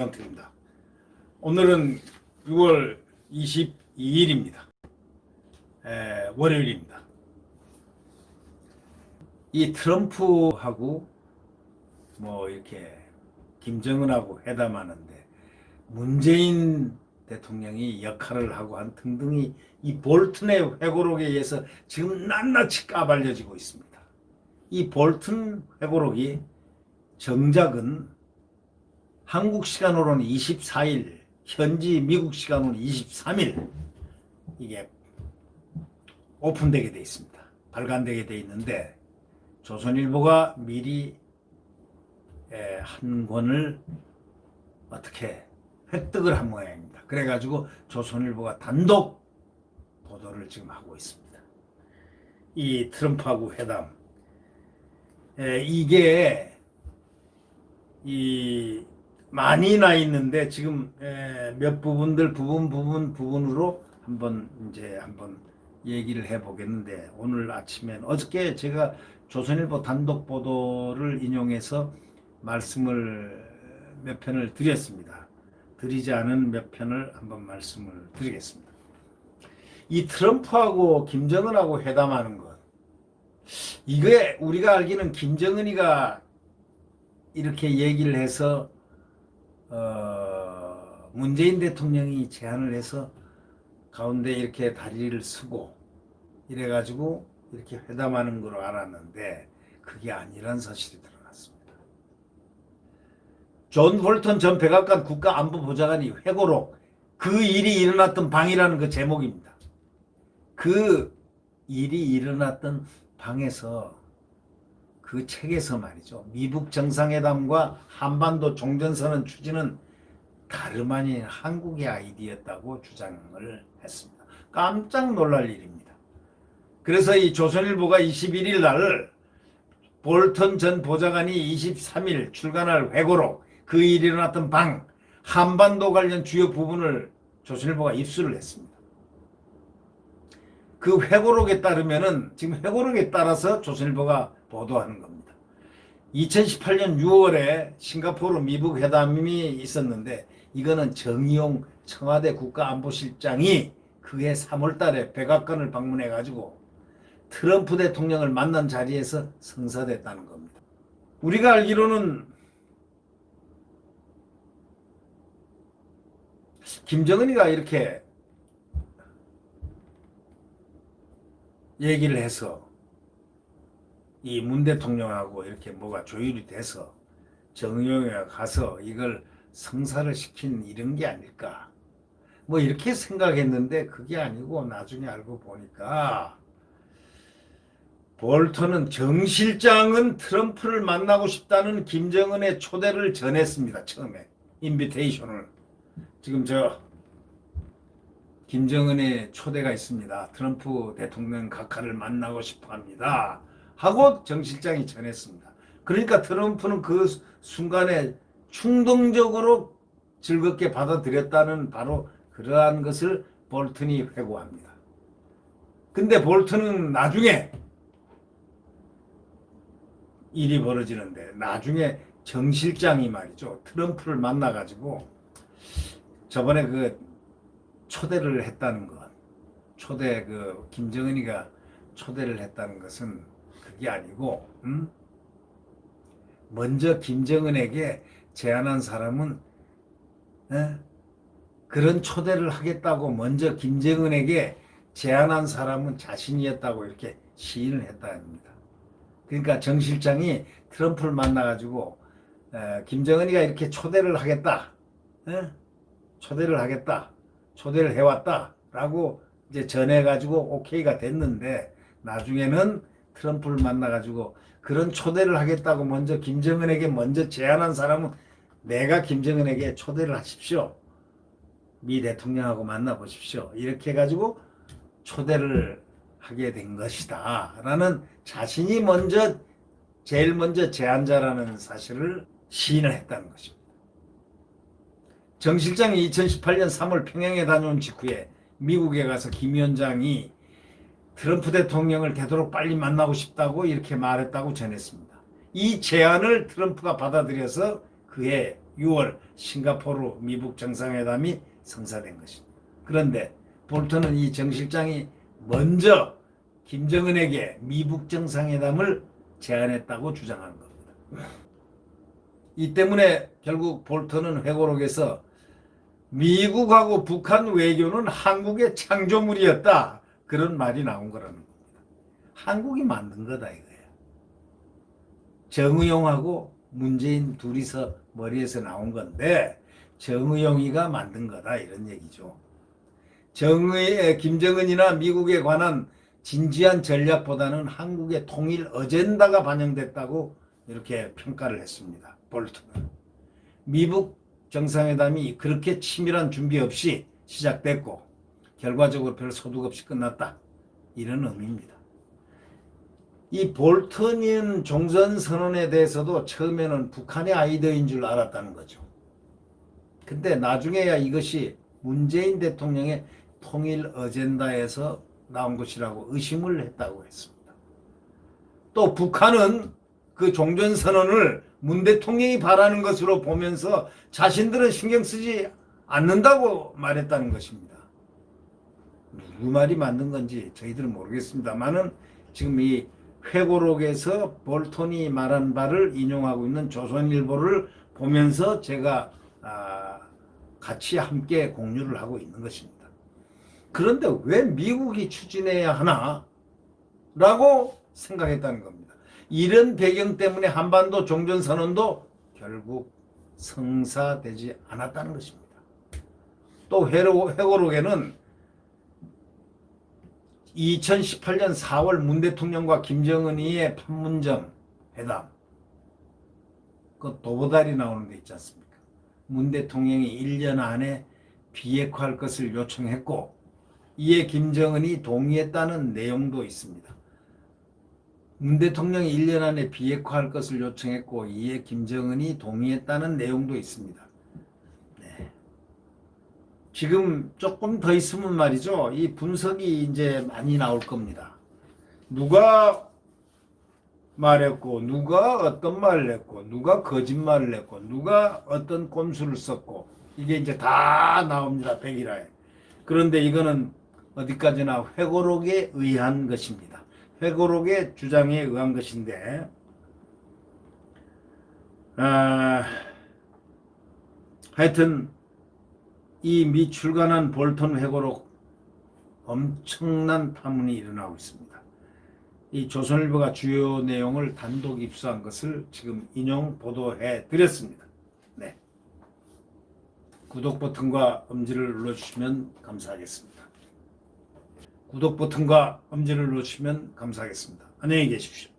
상태입니다. 오늘은 6월 22일입니다. 월요일입니다. 이 트럼프하고 이렇게 김정은하고 회담하는데 문재인 대통령이 역할을 하고 한 등등이 이 볼튼의 회고록에 의해서 지금 낱낱이 까발려지고 있습니다. 이 볼튼 회고록이 정작은 한국 시간으로는 24일, 현지 미국 시간으로는 23일 이게 오픈되게 돼 있습니다. 발간되게 돼 있는데 조선일보가 미리 한 권을 어떻게 획득을 한 모양입니다. 그래가지고 조선일보가 단독 보도를 지금 하고 있습니다. 이 트럼프하고 회담, 이게 많이 나 있는데 지금 몇 부분들 부분으로 한번 얘기를 해보겠는데, 오늘 아침엔 어저께 제가 조선일보 단독 보도를 인용해서 말씀을 몇 편을 드렸습니다. 드리지 않은 몇 편을 한번 말씀을 드리겠습니다. 이 트럼프하고 김정은하고 회담하는 것, 이게 우리가 알기는 김정은이가 이렇게 얘기를 해서 문재인 대통령이 제안을 해서 가운데 이렇게 다리를 쓰고 이래가지고 이렇게 회담하는 걸로 알았는데 그게 아니란 사실이 드러났습니다. 존 볼턴 전 백악관 국가안보보좌관이 회고록, 그 일이 일어났던 방이라는 그 제목입니다. 그 일이 일어났던 방에서, 그 책에서 말이죠, 미북 정상회담과 한반도 종전선언 추진은 다름 아닌 한국의 아이디어였다고 주장을 했습니다. 깜짝 놀랄 일입니다. 그래서 이 조선일보가 21일 날 볼턴 전 보좌관이 23일 출간할 회고록, 그 일이 일어났던 방, 한반도 관련 주요 부분을 조선일보가 입수를 했습니다. 그 회고록에 따르면은, 지금 회고록에 따라서 조선일보가 보도하는 겁니다. 2018년 6월에 싱가포르 미북 회담이 있었는데, 이거는 정의용 청와대 국가안보실장이 그해 3월 달에 백악관을 방문해 가지고 트럼프 대통령을 만난 자리에서 성사됐다는 겁니다. 우리가 알기로는 김정은이가 이렇게 얘기를 해서 이 문 대통령하고 이렇게 뭐가 조율이 돼서 정의용에 가서 이걸 성사를 시킨 이런 게 아닐까, 이렇게 생각했는데 그게 아니고 나중에 알고 보니까 볼턴은 정 실장은 트럼프를 만나고 싶다는 김정은의 초대를 전했습니다. 처음에 인비테이션을. 지금 김정은의 초대가 있습니다. 트럼프 대통령 각하를 만나고 싶어 합니다 하고 정 실장이 전했습니다. 그러니까 트럼프는 그 순간에 충동적으로 즐겁게 받아들였다는 바로 그러한 것을 볼턴이 회고합니다. 근데 볼턴은 나중에 일이 벌어지는데, 나중에 정 실장이 말이죠, 트럼프를 만나가지고 저번에 그 초대를 했다는 것, 김정은이가 초대를 했다는 것은 그게 아니고, 먼저 김정은에게 제안한 사람은 그런 초대를 하겠다고 먼저 김정은에게 제안한 사람은 자신이었다고 이렇게 시인을 했다는 겁니다. 그러니까 정 실장이 트럼프를 만나가지고 김정은이가 이렇게 초대를 하겠다, 초대를 해왔다라고 이제 전해가지고 오케이가 됐는데, 나중에는 트럼프를 만나가지고 그런 초대를 하겠다고 먼저 김정은에게 먼저 제안한 사람은 내가 김정은에게 초대를 하십시오, 미 대통령하고 만나보십시오, 이렇게 해가지고 초대를 하게 된 것이다 라는, 자신이 제일 먼저 제안자라는 사실을 시인을 했다는 것입니다. 정 실장이 2018년 3월 평양에 다녀온 직후에 미국에 가서 김 위원장이 트럼프 대통령을 되도록 빨리 만나고 싶다고 이렇게 말했다고 전했습니다. 이 제안을 트럼프가 받아들여서 그해 6월 싱가포르 미북 정상회담이 성사된 것입니다. 그런데 볼턴은 이 정 실장이 먼저 김정은에게 미북 정상회담을 제안했다고 주장한 겁니다. 이 때문에 결국 볼턴은 회고록에서 미국하고 북한 외교는 한국의 창조물이었다, 그런 말이 나온 거라는 겁니다. 한국이 만든 거다 이거예요. 정의용하고 문재인 둘이서 머리에서 나온 건데 정의용이가 만든 거다 이런 얘기죠. 김정은이나 미국에 관한 진지한 전략보다는 한국의 통일 어젠다가 반영됐다고 이렇게 평가를 했습니다. 볼턴은. 미북 정상회담이 그렇게 치밀한 준비 없이 시작됐고 결과적으로 별 소득 없이 끝났다, 이런 의미입니다. 이 볼턴인 종전선언에 대해서도 처음에는 북한의 아이디어인 줄 알았다는 거죠. 근데 나중에야 이것이 문재인 대통령의 통일 어젠다에서 나온 것이라고 의심을 했다고 했습니다. 또 북한은 그 종전선언을 문 대통령이 바라는 것으로 보면서 자신들은 신경 쓰지 않는다고 말했다는 것입니다. 누구 말이 맞는 건지 저희들은 모르겠습니다만은 지금 이 회고록에서 볼턴이 말한 바를 인용하고 있는 조선일보를 보면서 제가 같이 함께 공유를 하고 있는 것입니다. 그런데 왜 미국이 추진해야 하나? 라고 생각했다는 겁니다. 이런 배경 때문에 한반도 종전선언도 결국 성사되지 않았다는 것입니다. 또 회고록에는 2018년 4월 문 대통령과 김정은이의 판문점 회담, 그 도보달이 나오는 데 있지 않습니까? 문 대통령이 1년 안에 비핵화할 것을 요청했고 이에 김정은이 동의했다는 내용도 있습니다. 문 대통령이 1년 안에 비핵화할 것을 요청했고 이에 김정은이 동의했다는 내용도 있습니다. 네. 지금 조금 더 있으면 말이죠, 이 분석이 이제 많이 나올 겁니다. 누가 말했고, 누가 어떤 말을 했고, 누가 거짓말을 했고, 누가 어떤 꼼수를 썼고, 이게 이제 다 나옵니다, 백일화에. 그런데 이거는 어디까지나 회고록에 의한 것입니다. 회고록의 주장에 의한 것인데, 하여튼 이 미출간한 볼턴 회고록 엄청난 파문이 일어나고 있습니다. 이 조선일보가 주요 내용을 단독 입수한 것을 지금 인용 보도해 드렸습니다. 네. 구독 버튼과 엄지를 눌러주시면 감사하겠습니다. 구독 버튼과 엄지를 눌러주시면 감사하겠습니다. 안녕히 계십시오.